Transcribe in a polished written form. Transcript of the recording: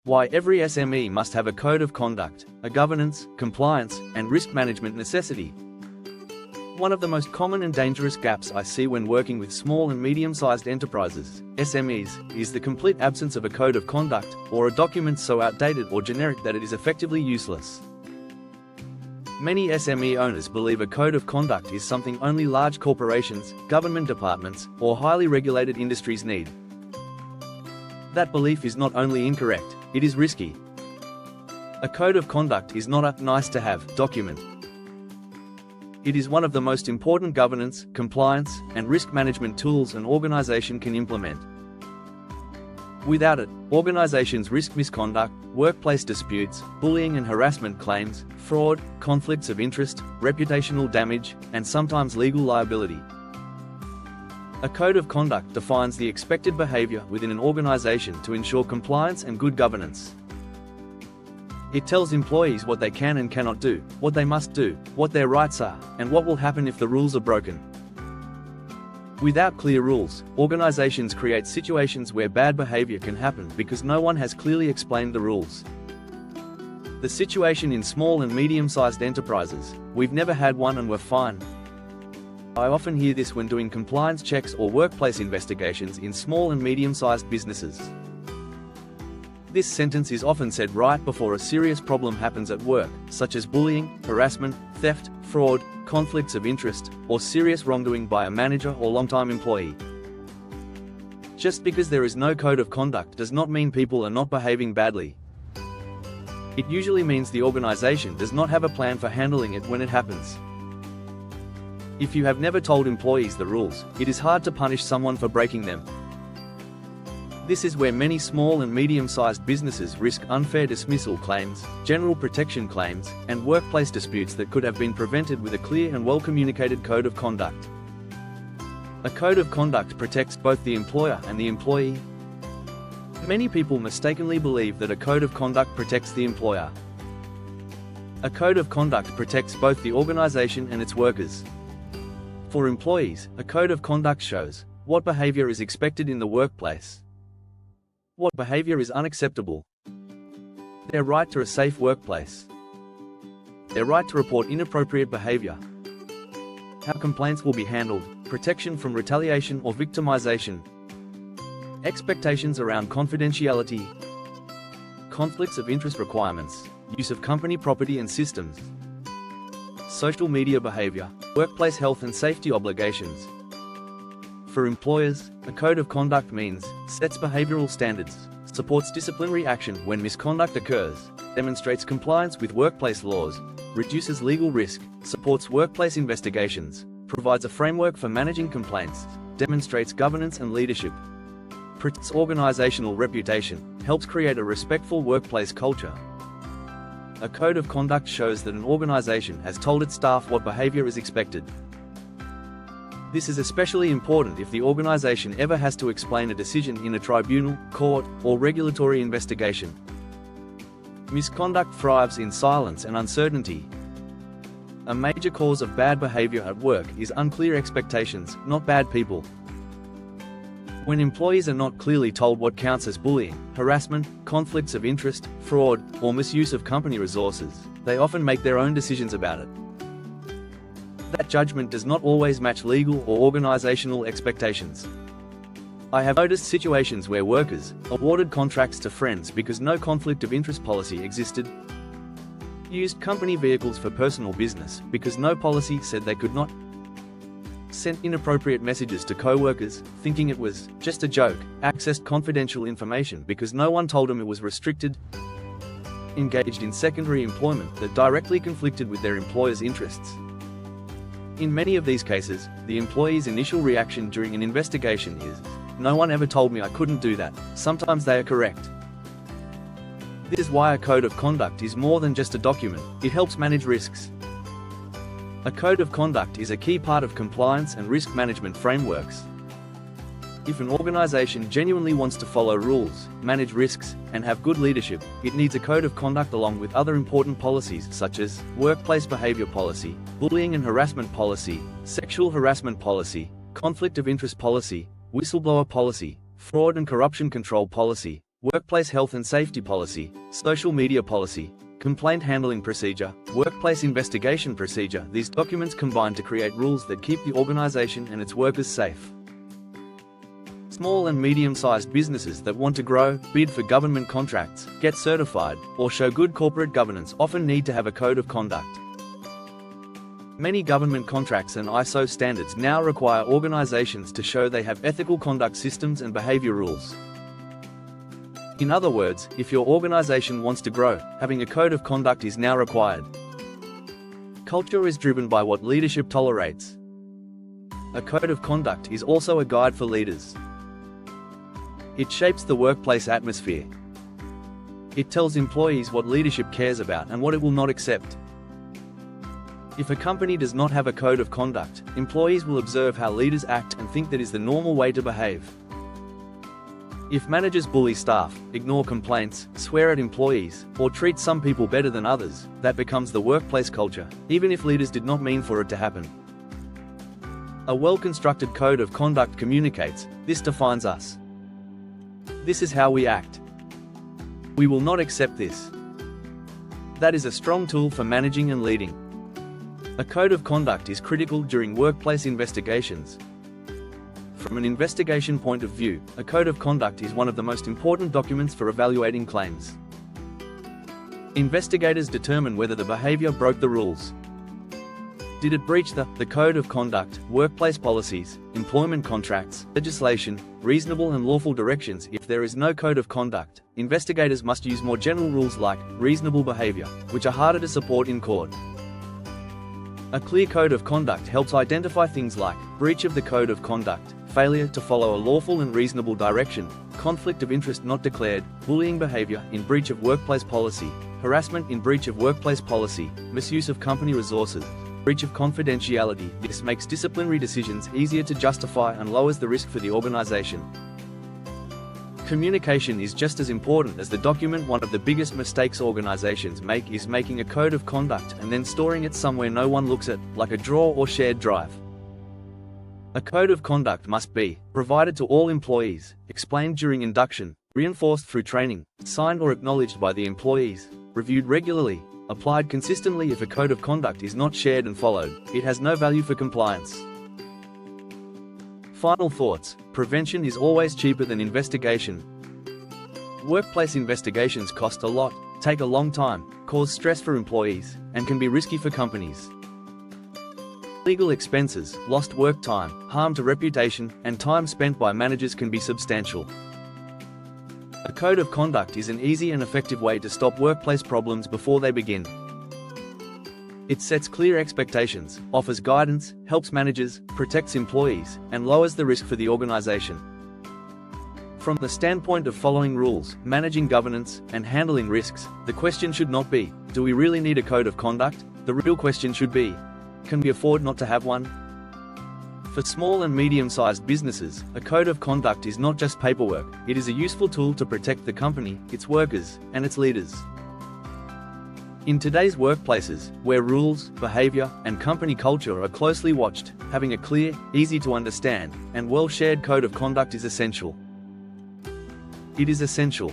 Why every SME must have a code of conduct, a governance, compliance, and risk management necessity. One of the most common and dangerous gaps I see when working with small and medium-sized enterprises, SMEs, is the complete absence of a code of conduct, or a document so outdated or generic that it is effectively useless. Many SME owners believe a code of conduct is something only large corporations, government departments, or highly regulated industries need. That belief is not only incorrect, it is risky. A code of conduct is not a nice-to-have document. It is one of the most important governance, compliance, and risk management tools an organization can implement. Without it, organizations risk misconduct, workplace disputes, bullying and harassment claims, fraud, conflicts of interest, reputational damage, and sometimes legal liability. A code of conduct defines the expected behavior within an organization to ensure compliance and good governance. It tells employees what they can and cannot do, what they must do, what their rights are, and what will happen if the rules are broken. Without clear rules, organizations create situations where bad behavior can happen because no one has clearly explained the rules. The situation in small and medium-sized enterprises: we've never had one and we're fine. I often hear this when doing compliance checks or workplace investigations in small and medium-sized businesses. This sentence is often said right before a serious problem happens at work, such as bullying, harassment, theft, fraud, conflicts of interest, or serious wrongdoing by a manager or long-time employee. Just because there is no code of conduct does not mean people are not behaving badly. It usually means the organization does not have a plan for handling it when it happens. If you have never told employees the rules, it is hard to punish someone for breaking them. This is where many small and medium-sized businesses risk unfair dismissal claims, general protection claims, and workplace disputes that could have been prevented with a clear and well-communicated code of conduct. A code of conduct protects both the employer and the employee. Many people mistakenly believe that a code of conduct protects the employer. A code of conduct protects both the organization and its workers. For employees, a code of conduct shows what behavior is expected in the workplace, what behavior is unacceptable, their right to a safe workplace, their right to report inappropriate behavior, how complaints will be handled, protection from retaliation or victimization, expectations around confidentiality, conflicts of interest requirements, use of company property and systems, social media behavior, workplace health and safety obligations. For employers, a code of conduct means sets behavioral standards, supports disciplinary action when misconduct occurs, demonstrates compliance with workplace laws, reduces legal risk, supports workplace investigations, provides a framework for managing complaints, demonstrates governance and leadership, protects organizational reputation, helps create a respectful workplace culture. A code of conduct shows that an organization has told its staff what behavior is expected. This is especially important if the organization ever has to explain a decision in a tribunal, court, or regulatory investigation. Misconduct thrives in silence and uncertainty. A major cause of bad behavior at work is unclear expectations, not bad people. When employees are not clearly told what counts as bullying, harassment, conflicts of interest, fraud, or misuse of company resources, they often make their own decisions about it. That judgment does not always match legal or organizational expectations. I have noticed situations where workers awarded contracts to friends because no conflict of interest policy existed, used company vehicles for personal business because no policy said they could not, sent inappropriate messages to co-workers, thinking it was just a joke, accessed confidential information because no one told them it was restricted, engaged in secondary employment that directly conflicted with their employer's interests. In many of these cases, the employee's initial reaction during an investigation is, "No one ever told me I couldn't do that." Sometimes they are correct. This is why a code of conduct is more than just a document, it helps manage risks. A code of conduct is a key part of compliance and risk management frameworks. If an organization genuinely wants to follow rules, manage risks, and have good leadership, it needs a code of conduct along with other important policies such as workplace behavior policy, bullying and harassment policy, sexual harassment policy, conflict of interest policy, whistleblower policy, fraud and corruption control policy, workplace health and safety policy, social media policy, complaint handling procedure, workplace investigation procedure. These documents combine to create rules that keep the organization and its workers safe. Small and medium-sized businesses that want to grow, bid for government contracts, get certified, or show good corporate governance often need to have a code of conduct. Many government contracts and ISO standards now require organizations to show they have ethical conduct systems and behavior rules. In other words, if your organization wants to grow, having a code of conduct is now required. Culture is driven by what leadership tolerates. A code of conduct is also a guide for leaders. It shapes the workplace atmosphere. It tells employees what leadership cares about and what it will not accept. If a company does not have a code of conduct, employees will observe how leaders act and think that is the normal way to behave. If managers bully staff, ignore complaints, swear at employees, or treat some people better than others, that becomes the workplace culture, even if leaders did not mean for it to happen. A well-constructed code of conduct communicates, this defines us. This is how we act. We will not accept this. That is a strong tool for managing and leading. A code of conduct is critical during workplace investigations. From an investigation point of view, a code of conduct is one of the most important documents for evaluating claims. Investigators determine whether the behavior broke the rules. Did it breach the code of conduct, workplace policies, employment contracts, legislation, reasonable and lawful directions? If there is no code of conduct, investigators must use more general rules like reasonable behavior, which are harder to support in court. A clear code of conduct helps identify things like breach of the code of conduct, failure to follow a lawful and reasonable direction, conflict of interest not declared, bullying behavior in breach of workplace policy, harassment in breach of workplace policy, misuse of company resources, breach of confidentiality. This makes disciplinary decisions easier to justify and lowers the risk for the organization. Communication is just as important as the document. One of the biggest mistakes organizations make is making a code of conduct and then storing it somewhere no one looks at, like a drawer or shared drive. A code of conduct must be provided to all employees, explained during induction, reinforced through training, signed or acknowledged by the employees, reviewed regularly, applied consistently. If a code of conduct is not shared and followed, it has no value for compliance. Final thoughts: prevention is always cheaper than investigation. Workplace investigations cost a lot, take a long time, cause stress for employees, and can be risky for companies. Legal expenses, lost work time, harm to reputation, and time spent by managers can be substantial. A code of conduct is an easy and effective way to stop workplace problems before they begin. It sets clear expectations, offers guidance, helps managers, protects employees, and lowers the risk for the organization. From the standpoint of following rules, managing governance, and handling risks, the question should not be, do we really need a code of conduct? The real question should be, can we afford not to have one? For small and medium-sized businesses, a code of conduct is not just paperwork, it is a useful tool to protect the company, its workers, and its leaders. In today's workplaces, where rules, behavior, and company culture are closely watched, having a clear, easy to understand, and well-shared code of conduct is essential. It is essential.